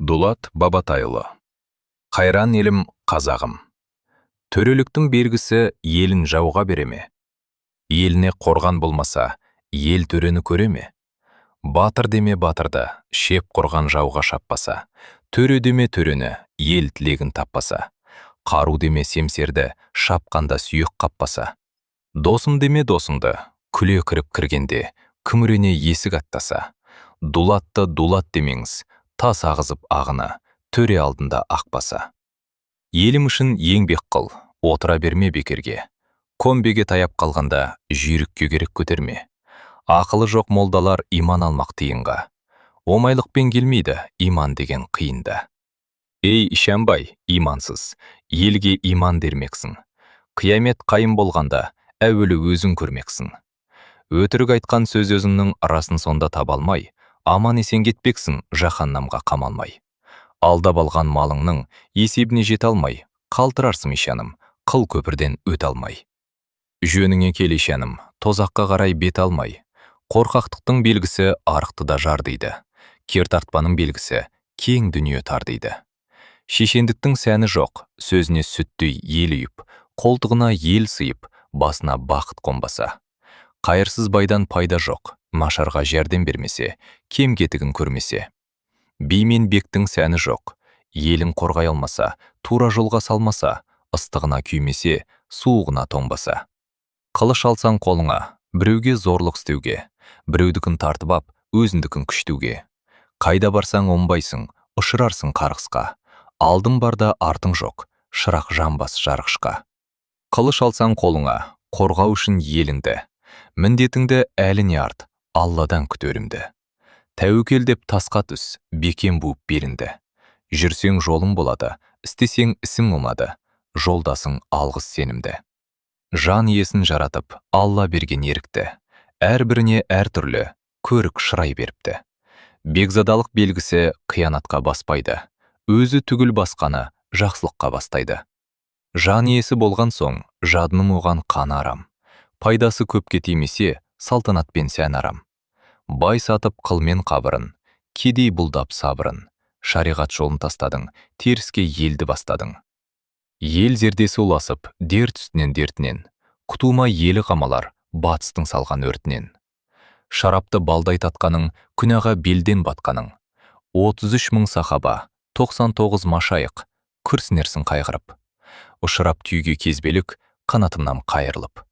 Дулат Бабатайұлы. Қайран елім қазағым. Төреліктің бергісі елін жауға береме? Еліне қорған болмаса, ел төрені көреме? Батыр деме батырды, шеп құрған жауға шаппаса, төре деме төрені, ел тілегін таппаса, қару деме семсерді, шапқанда сүйек қаппаса, досым деме досыңды, күле кіріп кіргенде, күмірене есік аттаса, дулатты дулат демеңіз, тас ағызып ағына, төре алдында ақпаса. Елім үшін еңбек қыл, отыра берме бекерге. Комбеге таяп қалғанда жүйрікке керек көтерме. Ақылы жоқ молдалар иман алмақ тиынға. Омайлықпен келмейді иман деген қиында. Ей Ишанбай, имансыз, елге иман дермексің. Қиямет қайым болғанда әуелі өзің көрмексің. Өтірік айтқан сөз өзіңнің арасын сонда таба алмай, аман есен кетпексің жаһаннамға қамалмай. Алдап алған малыңның есебіне жете алмай, қалтырарсың Ишаным, қыл көпірден өте алмай. Жөніңе кел Ишаным, тозаққа қарай бет алмай. Қорқақтықтың белгісі арықтыда жар дейді. Кер тартпаның белгісі кең дүние тар дейді. Шешендіктің сәні жоқ, сөзіне сүттей ел үйіп, қолтығына ел сыйып, басына бақыт қонбаса. Қайырсыз байдан пайда жоқ, машарға жәрдем бермесе, кем кетігін көрмесе. Би мен бектің сәні жоқ, елін қорғай алмаса, тура жолға салмаса, ыстығына күймесе, суығына тоңбаса. Қылыш алсаң қолыңа, біреуге зорлық істеуге, біреудікін тартып ап, өзіндікін күштеуге. Қайда барсаң оңбайсың, ұшырарсың қарғысқа. Алдың барда артың жоқ, шырақ жамбас жарғышқа. Қылыш алсаң қолыңа, қорғау үшін еліңді. Міндетіңді әліне арт, Алладан күтерімді. Тәуекел деп тасқа түс, бекем буып беліңді. Жүрсең жолың болады, істесең ісің оңады, жолдасың алғыс сенімді. Жан иесін жаратып, Алла берген ерікті, әрбіріне әртүрлі көрік шырай беріпті. Бекзадалық белгісі қиянатқа баспайды, өзі түгіл басқаны жақсылыққа бастайды. Жан иесі болған соң, жадының оған қаны арам. Пайдасы көпке тимесе, салтанатпен сән арам. Бай сатып қылмен қабырын, кедей бұлдап сабырын. Шариғат жолын тастадың, теріске елді бастадың. Ел зердесі уласып, дерт үстінен дертінен, құтылма елі қамалар, батыстың салған өртінен. Шарапты балдай татқаның, күнәға белден батқаның. 33 мың сахаба, 99 машайық, күрсінерсің қайғырып. Ұшырап түйге кезбелік, қанатымнан қайырылып.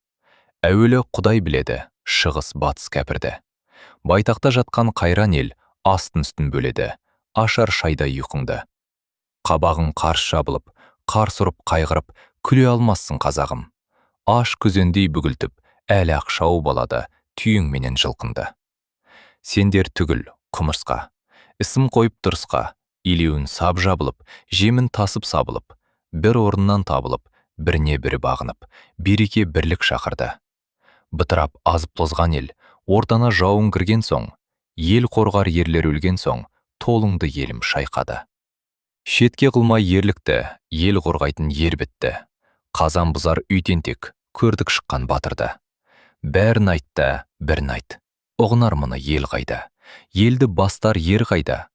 Әуелі Құдай біледі, шығыс батыс кәпірді. Байтақта жатқан қайран ел, астын үстін бөледі, ашар шайда ұйқыңды. Қабағың қарс жабылып, қарс ұрып қайғырып, күле алмассың қазағым. Аш күзендей бүгілтіп, әлі ақшау болады, түйіңменен жылқынды. Сендер түгіл, құмырсқа, ісім қойып дұрысқа, илеуін сап жабылып, жемін тасып сабылып, бір орыннан табылып, біріне бірі бағынып, береке бірлік шақырды. Бытырап азып тозған ел, ортана жауын кірген соң, ел қорғар ерлер өлген соң, толыңды елім шайқады. Шетке қылмай ерлікті, ел қорғайтын ер бітті. Қазан бұзар үйтентек, көрдік шыққан батырды. Бәрін айтты, бірін айт. Ұғынар мұны ел қайда. Елді бастар ер қайда.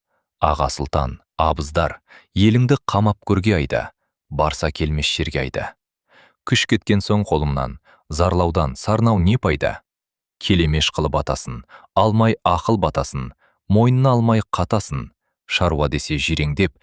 Аға сұлтан, абыздар, еліңді қамап көрге айда. Барса келмес жерге айда. Күш кеткен соң қолымнан, зарлаудан сарнау не пайда. Келемеш қылып атасын, алмай ақыл батасын, мойнына алмай қатасын. Шаруа десе жиреңдеп,